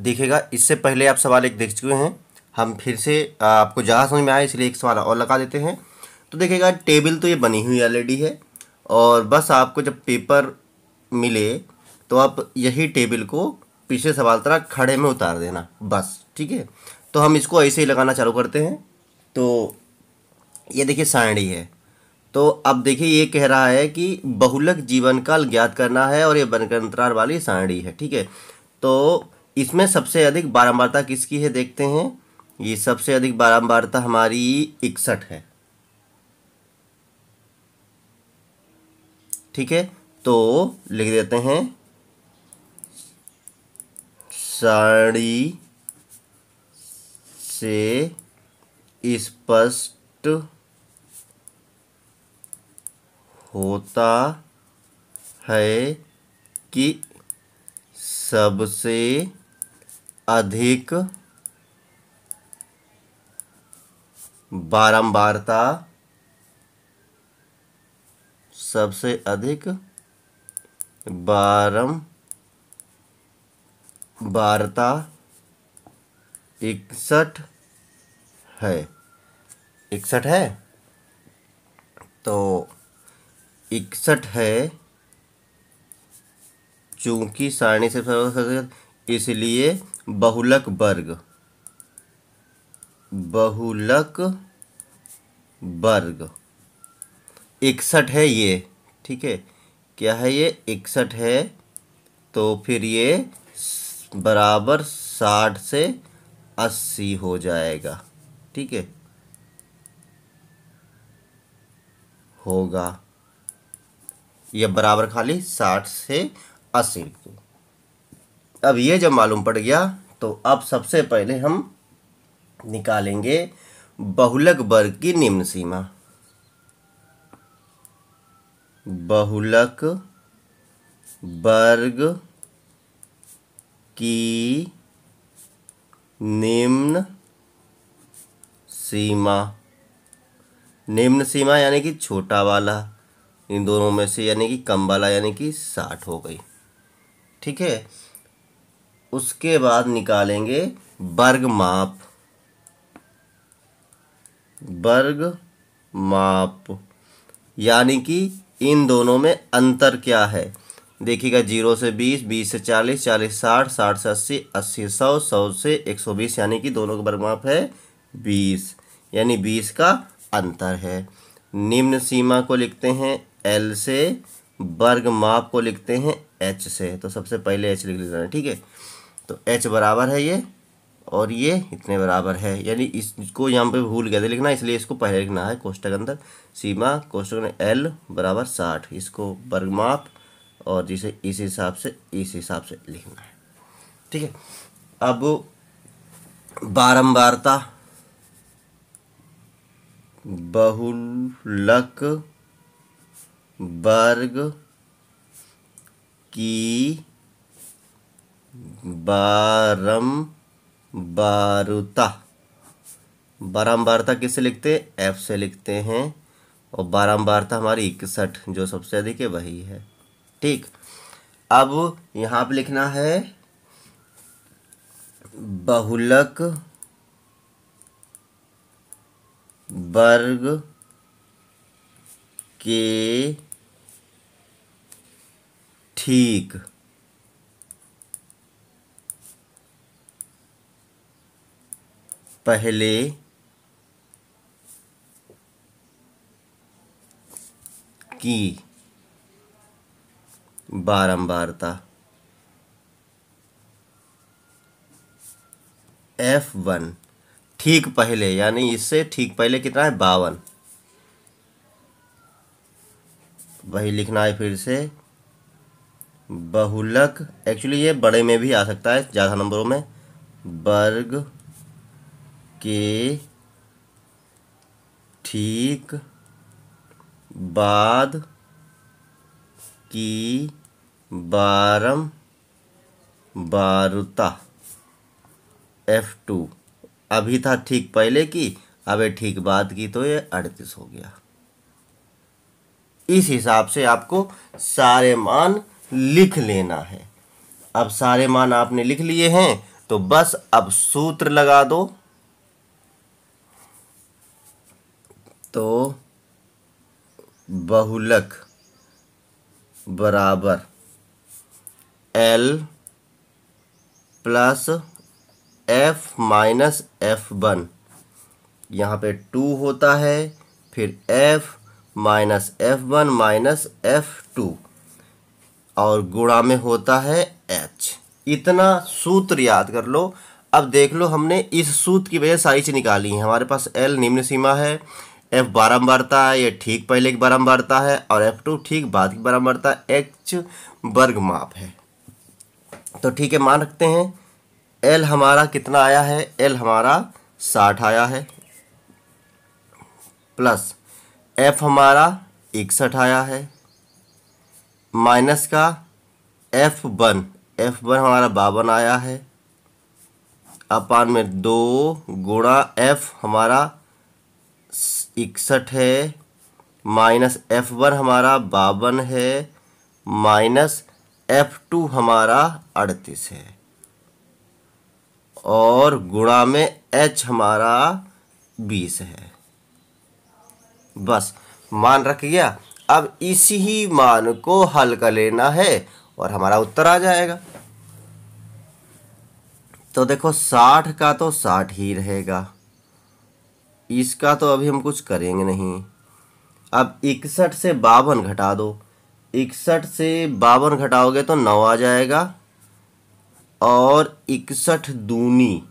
देखिएगा, इससे पहले आप सवाल एक देख चुके हैं। हम फिर से आपको जहाँ समझ में आए इसलिए एक सवाल और लगा देते हैं। तो देखिएगा, टेबल तो ये बनी हुई ऑलरेडी है, और बस आपको जब पेपर मिले तो आप यही टेबल को पिछले सवाल तरह खड़े में उतार देना बस, ठीक है। तो हम इसको ऐसे ही लगाना चालू करते हैं। तो ये देखिए सारणी है। तो अब देखिए ये कह रहा है कि बहुलक जीवन काल ज्ञात करना है, और ये बनकर वाली सारणी है, ठीक है। तो इसमें सबसे अधिक बारंबारता किसकी है देखते हैं। ये सबसे अधिक बारंबारता हमारी 61 है, ठीक है। तो लिख देते हैं सारणी से स्पष्ट होता है कि सबसे अधिक बारंबारता सबसे अधिक बारंबारता 61 है। 61 है, तो 61 है चूंकि सारणी से इसलिए बहुलक वर्ग 61 है ये, ठीक है। क्या है ये? 61 है। तो फिर ये बराबर 60 से 80 हो जाएगा, ठीक है, होगा। ये बराबर खाली 60 से 80। अब ये जब मालूम पड़ गया तो अब सबसे पहले हम निकालेंगे बहुलक वर्ग की निम्न सीमा। बहुलक वर्ग की निम्न सीमा। निम्न सीमा यानी कि छोटा वाला, इन दोनों में से यानी कि कम वाला, यानी कि 60 हो गई, ठीक है। उसके बाद निकालेंगे वर्ग माप, यानी कि इन दोनों में अंतर क्या है। देखिएगा, 0 से 20, 20 से 40, 40 60, 60 से 80, 80 100, 100 से 120, यानी कि दोनों का वर्ग माप है 20, यानी 20 का अंतर है। निम्न सीमा को लिखते हैं L से, वर्ग माप को लिखते हैं H से। तो सबसे पहले H लिख लेना है, ठीक है। तो H बराबर है ये, और ये इतने बराबर है, यानी इसको यहाँ पे भूल गए थे लिखना, इसलिए इसको पहले लिखना है कोष्टक अंदर। सीमा कोष्टक में L बराबर 60, इसको वर्ग माप, और जिसे इस हिसाब से लिखना है, ठीक है। अब बारंबारता बहुलक वर्ग की बारंबारता किससे लिखते हैं? F से लिखते हैं, और बारंबारता हमारी 61 जो सबसे अधिक है वही है, ठीक। अब यहाँ पे लिखना है बहुलक वर्ग के ठीक पहले की बारंबारता F1, ठीक पहले, यानी इससे ठीक पहले कितना है? 52। वही लिखना है फिर से, बहुलक, एक्चुअली ये बड़े में भी आ सकता है ज़्यादा नंबरों में, वर्ग के ठीक बाद की बारंबारता F2। अभी था ठीक पहले की, अब ये ठीक बाद की, तो ये 38 हो गया। इस हिसाब से आपको सारे मान लिख लेना है। अब सारे मान आपने लिख लिए हैं, तो बस अब सूत्र लगा दो। तो बहुलक बराबर L plus F minus F1, यहाँ पे 2 होता है, फिर F minus F1 minus F2 और गुणा में होता है H। इतना सूत्र याद कर लो। अब देख लो, हमने इस सूत्र की वजह सारी चीज़ निकाली है। हमारे पास L निम्न सीमा है, F बारंबारता है, ये ठीक पहले की बारंबारता है, और F2 ठीक बाद की बारंबारता है, H वर्ग माप है। तो ठीक है, मान रखते हैं L हमारा कितना आया है, L हमारा 60 आया है, प्लस F हमारा 61 आया है, माइनस का F1 हमारा 52 आया है, अपान में 2 गुणा F हमारा 61 है, माइनस F1 हमारा 52 है, माइनस F2 हमारा 38 है, और गुणा में H हमारा 20 है। बस मान रख गया। अब इसी ही मान को हल कर लेना है और हमारा उत्तर आ जाएगा। तो देखो 60 का तो 60 ही रहेगा, इसका तो अभी हम कुछ करेंगे नहीं। अब 61 से 52 घटा दो, 61 से 52 घटाओगे तो 9 आ जाएगा, और 61 दूनी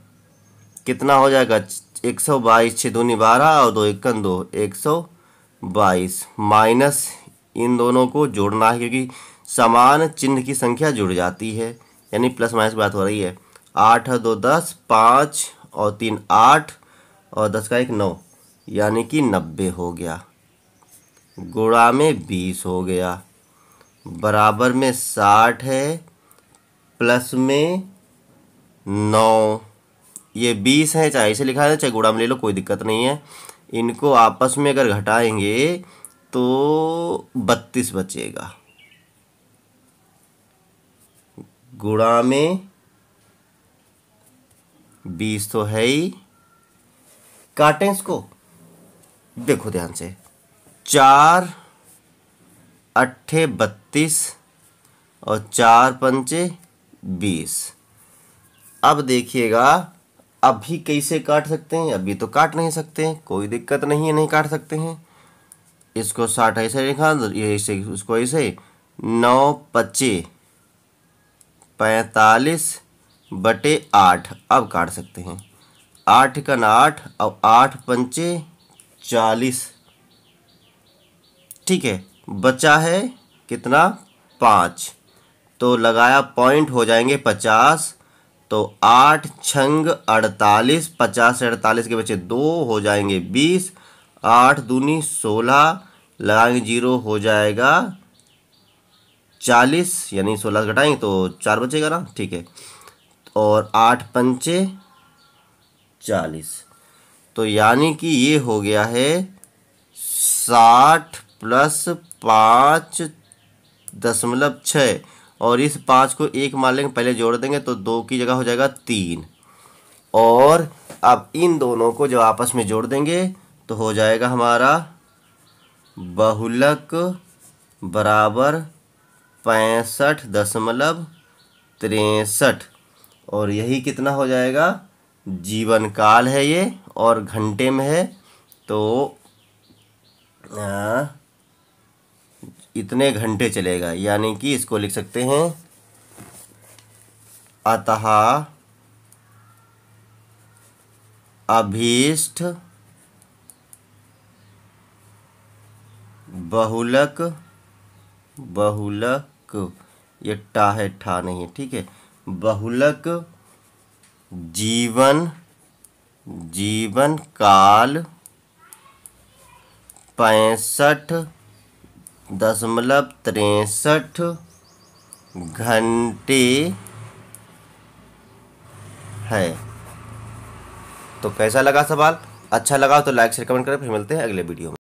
कितना हो जाएगा, 122, 6 दूनी 12 और 2 एकन 2, 122, माइनस इन दोनों को जोड़ना है क्योंकि समान चिन्ह की संख्या जुड़ जाती है, यानी प्लस माइनस की बात हो रही है। 8 और 2 10, 5 और 3 8 और 10 का 1 9, यानी कि 90 हो गया, गुणा में 20 हो गया, बराबर में 60 है, प्लस में 9, ये 20 है, चाहे इसे लिखा है चाहे गुणा में ले लो, कोई दिक्कत नहीं है। इनको आपस में अगर घटाएंगे तो 32 बचेगा, गुणा में 20 तो है ही। काटें इसको, देखो ध्यान से, 4 अट्ठे 32 और 4 पंचे 20। अब देखिएगा, अभी कैसे काट सकते हैं, अभी तो काट नहीं सकते हैं, कोई दिक्कत नहीं है, नहीं काट सकते हैं। इसको 60 ऐसे लिखा, ये ऐसे, उसको ऐसे 9 पच्चे 45 बटे 8, अब काट सकते हैं। 8 का 8 और 8 पंचे 40, ठीक है, बचा है कितना, 5, तो लगाया पॉइंट, हो जाएंगे 50, तो 8 छंग 48, 50 से 48 के बचे 2 हो जाएंगे 20, 8 दूनी 16, लगाएंगे 0 हो जाएगा 40, यानी 16 घटाएंगे तो 4 बचेगा ना, ठीक है, और 8 पंचे 40, तो यानी कि ये हो गया है 60 प्लस 5.6, और इस 5 को 1 मान लेंगे, पहले जोड़ देंगे तो 2 की जगह हो जाएगा 3, और अब इन दोनों को जब आपस में जोड़ देंगे तो हो जाएगा हमारा बहुलक बराबर 65.63, और यही कितना हो जाएगा, जीवन काल है ये, और घंटे में है, तो इतने घंटे चलेगा, यानी कि इसको लिख सकते हैं, अतः अभीष्ट बहुलक ये टा है, ठा नहीं है, ठीक है, बहुलक जीवन काल 65.63 घंटे है। तो कैसा लगा सवाल, अच्छा लगा तो लाइक शेयर कमेंट करें, फिर मिलते हैं अगले वीडियो में।